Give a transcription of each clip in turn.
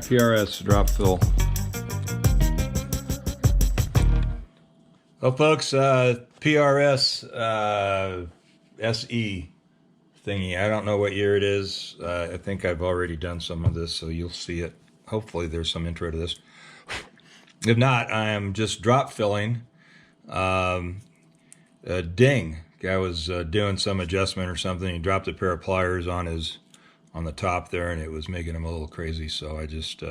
PRS drop fill. Well, folks, PRS SE thingy. I don't know what year it is. I think I've already done some of this, so you'll see it. Hopefully there's some intro to this. If not, I am just drop filling a ding. Guy was doing some adjustment or something. He dropped a pair of pliers on the top there, and it was making him a little crazy. So I just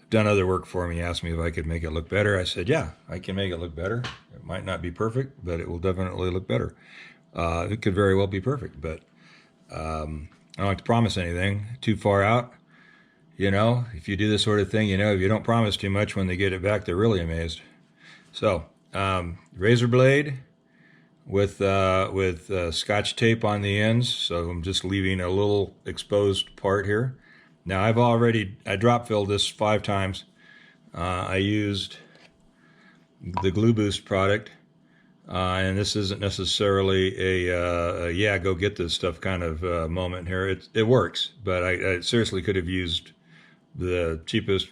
done other work for him. He asked me if I could make it look better. I said, yeah, I can make it look better. It might not be perfect, but it will definitely look better. It could very well be perfect, but I don't like to promise anything too far out. You know, if you do this sort of thing, you know, if you don't promise too much, when they get it back, they're really amazed. So, razor blade with Scotch tape on the ends. So I'm just leaving a little exposed part here. Now I drop filled this 5 times. I used the Glue Boost product, and this isn't necessarily a yeah, go get this stuff kind of moment here. It works, but I seriously could have used the cheapest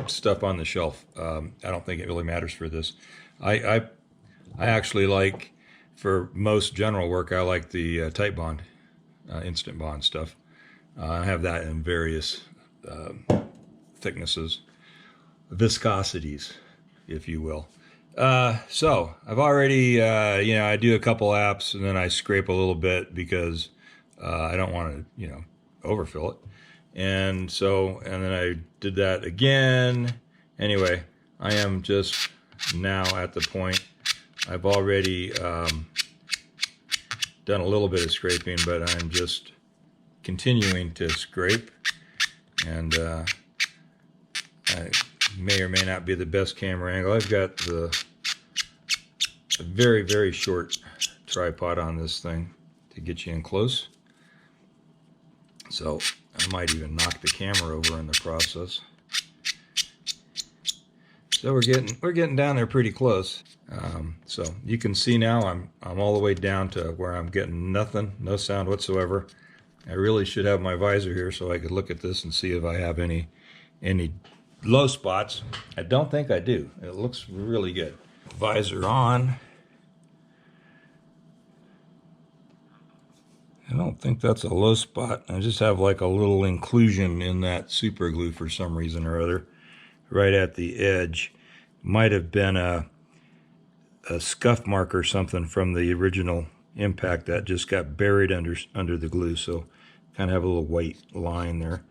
stuff on the shelf. I don't think it really matters for this. I actually like, for most general work, I like the Titebond instant bond stuff. I have that in various thicknesses, viscosities, if you will. So I've already, you know, I do a couple apps and then I scrape a little bit because I don't want to, you know, overfill it. And then I did that again. Anyway, I am just now at the point, I've already done a little bit of scraping, but I'm just continuing to scrape. And I may or may not be the best camera angle. I've got a very, very short tripod on this thing to get you in close. So I might even knock the camera over in the process. So we're getting down there pretty close. So you can see now I'm all the way down to where I'm getting nothing, no sound whatsoever. I really should have my visor here so I could look at this and see if I have any low spots. I don't think I do. It looks really good. Visor on. I don't think that's a low spot. I just have like a little inclusion in that super glue for some reason or other, right at the edge. Might have been a scuff mark or something from the original impact that just got buried under the glue, so kind of have a little white line there.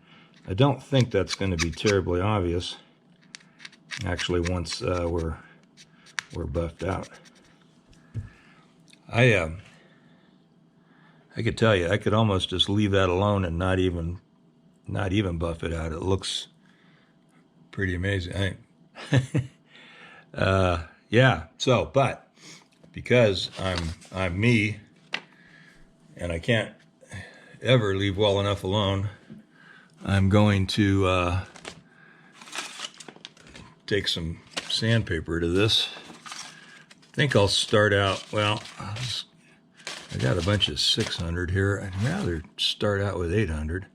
I don't think that's going to be terribly obvious, actually, once we're buffed out. I could tell you, I could almost just leave that alone and not even buff it out. It looks pretty amazing. Yeah. So, but because I'm me, and I can't ever leave well enough alone, I'm going to take some sandpaper to this. I think I'll start out, well, I got a bunch of 600 here. I'd rather start out with 800.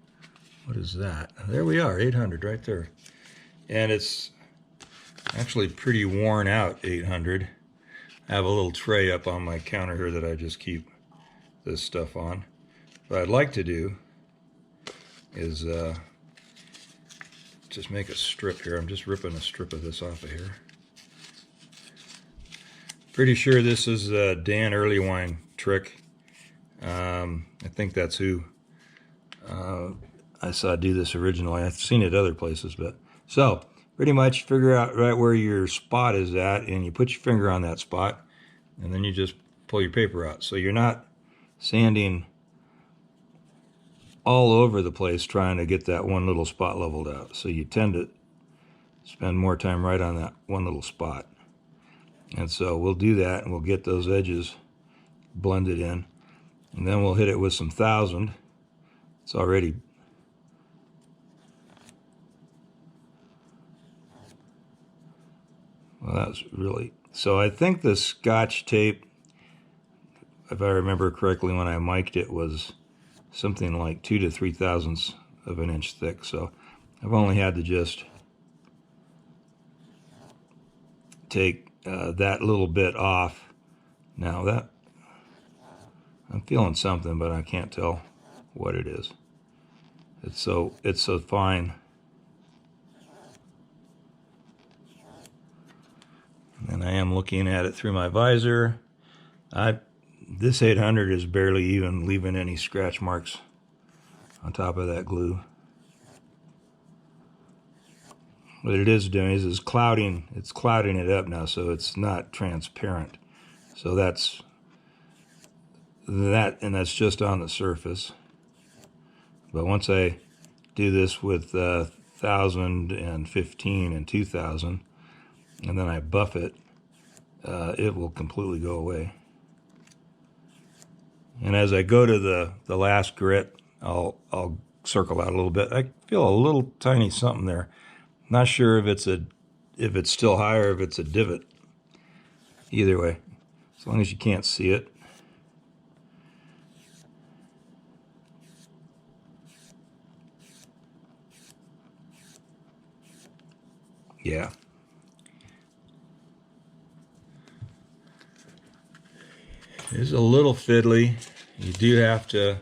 What is that? There we are, 800 right there. And it's actually pretty worn out 800. I have a little tray up on my counter here that I just keep this stuff on. What I'd like to do is just make a strip here. I'm just ripping a strip of this off of here. Pretty sure this is a Dan Earlywine trick. I think that's who I saw do this originally. I've seen it other places, but so pretty much figure out right where your spot is at, and you put your finger on that spot, and then you just pull your paper out. So you're not sanding all over the place trying to get that one little spot leveled out. So you tend to spend more time right on that one little spot. And so we'll do that, and we'll get those edges blended in. And then we'll hit it with some 1000. It's already well, that's really, so I think the Scotch tape, if I remember correctly when I mic'd it, was something like 2 to 3 thousandths of an inch thick. So I've only had to just take that little bit off. Now that I'm feeling something, but I can't tell what it is. It's so fine. And I am looking at it through my visor. This 800 is barely even leaving any scratch marks on top of that glue. What it is doing is it's clouding it up now, so it's not transparent. So that's that, and that's just on the surface. But once I do this with 1015 and 2000, and then I buff it, it will completely go away. And as I go to the last grit, I'll circle out a little bit. I feel a little tiny something there. Not sure if it's still high or if it's a divot. Either way, as long as you can't see it. Yeah. It is a little fiddly. You do have to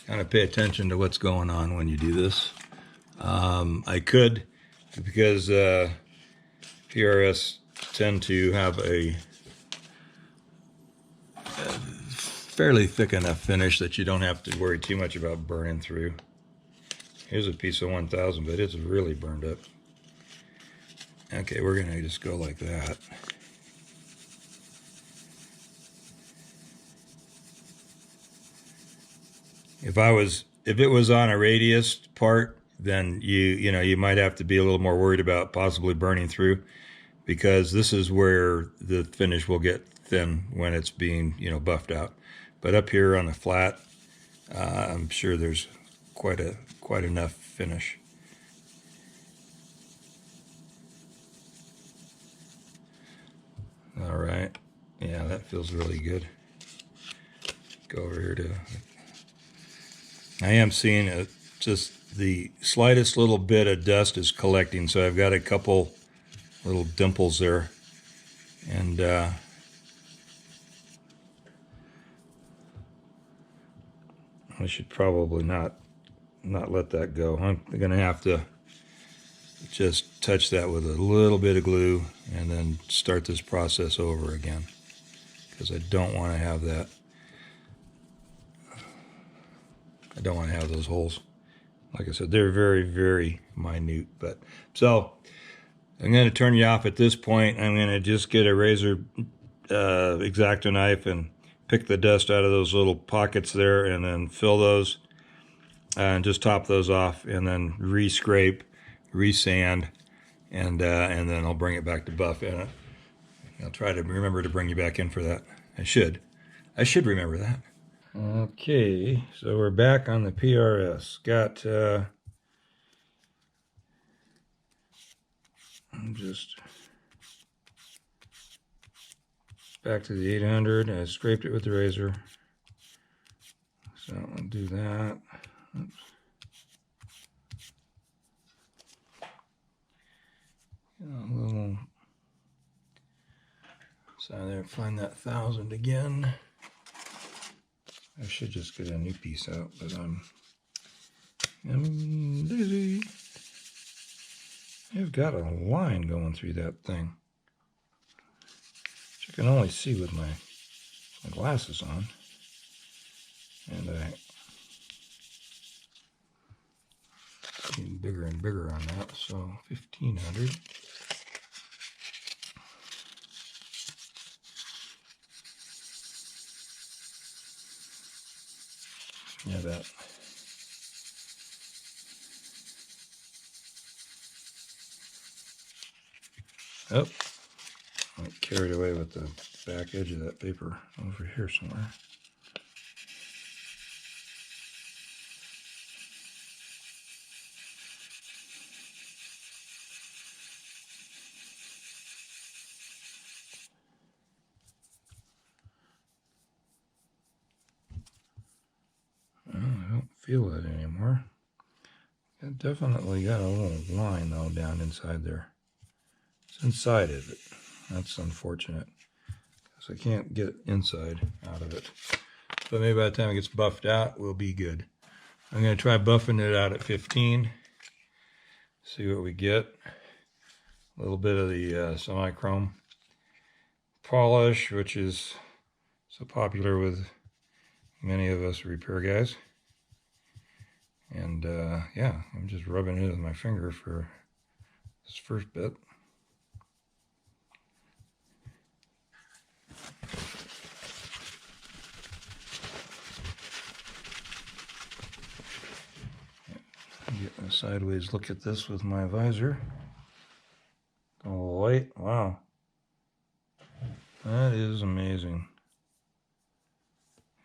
kind of pay attention to what's going on when you do this. I could, because PRS tend to have a fairly thick enough finish that you don't have to worry too much about burning through. Here's a piece of 1000, but it's really burned up. Okay, we're gonna just go like that. If it was on a radius part, then you might have to be a little more worried about possibly burning through, because this is where the finish will get thin when it's being buffed out. But up here on the flat, I'm sure there's quite enough finish. All right, yeah, that feels really good. Go over here to. I am seeing just the slightest little bit of dust is collecting, so I've got a couple little dimples there, and I should probably not let that go. I'm going to have to just touch that with a little bit of glue and then start this process over again, because I don't want to have that. I don't want to have those holes. Like I said, they're very, very minute. But so I'm going to turn you off at this point. I'm going to just get a razor X-Acto knife and pick the dust out of those little pockets there, and then fill those and just top those off, and then re-scrape, re-sand, and then I'll bring it back to buff. And I'll try to remember to bring you back in for that. I should remember that. Okay, so we're back on the PRS. Got I'm just back to the 800. I scraped it with the razor, so I'll do that. Oops. A little. So there, find that 1000 again. I should just get a new piece out, but I'm dizzy. I've got a line going through that thing, which I can only see with my glasses on. And getting bigger and bigger on that, so 1500. Yeah, that. Oh, I got carried away with the back edge of that paper over here somewhere. Oh, I don't feel that anymore. It definitely got a little line though down inside there. It's inside of it. That's unfortunate. So I can't get inside out of it. But maybe by the time it gets buffed out, we'll be good. I'm going to try buffing it out at 15. See what we get. A little bit of the semi-chrome polish, which is so popular with many of us repair guys. And yeah, I'm just rubbing it with my finger for this first bit. Get a sideways look at this with my visor. Oh, light, wow. That is amazing.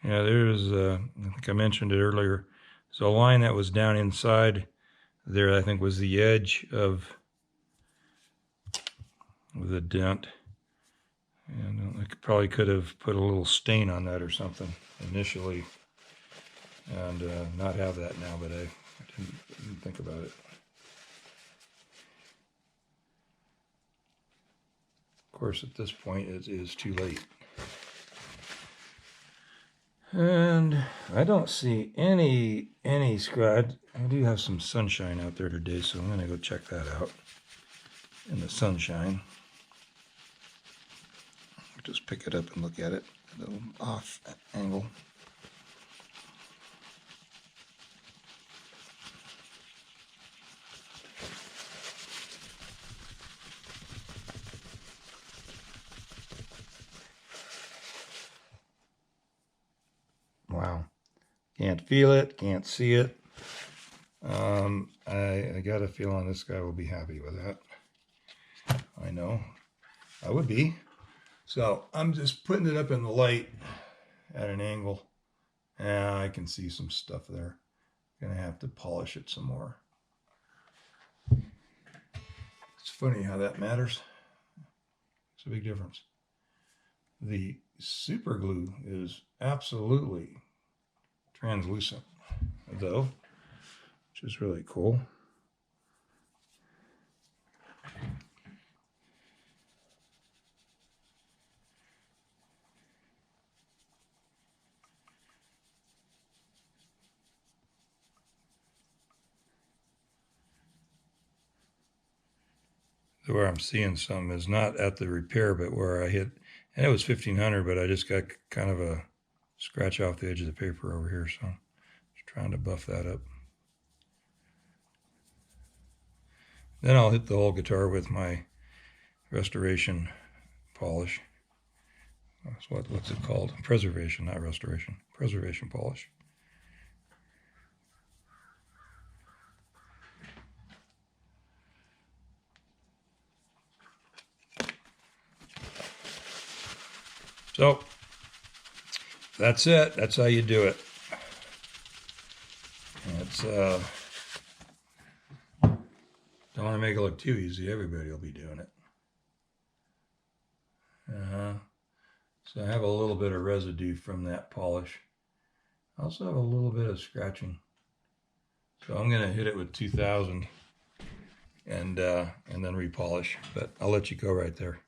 Yeah, there's, I think I mentioned it earlier. So a line that was down inside there, I think, was the edge of the dent. And I probably could have put a little stain on that or something initially and not have that now, but I didn't think about it. Of course, at this point, it is too late. And I don't see any scratch. I do have some sunshine out there today, so I'm going to go check that out in the sunshine. Just pick it up and look at it at a little off angle. Wow. Can't feel it, can't see it. I got a feeling this guy will be happy with that. I know. I would be. So I'm just putting it up in the light at an angle. And I can see some stuff there. Gonna have to polish it some more. It's funny how that matters. It's a big difference. The super glue is absolutely translucent though, which is really cool. Where I'm seeing some is not at the repair, but where I hit, and it was 1500, but I just got kind of a scratch off the edge of the paper over here, so I'm just trying to buff that up. Then I'll hit the whole guitar with my restoration polish. What's it called? Preservation, not restoration. Preservation polish. So that's it. That's how you do it. It's don't want to make it look too easy. Everybody will be doing it. So I have a little bit of residue from that polish. I also have a little bit of scratching. So I'm going to hit it with 2000 and then repolish. But I'll let you go right there.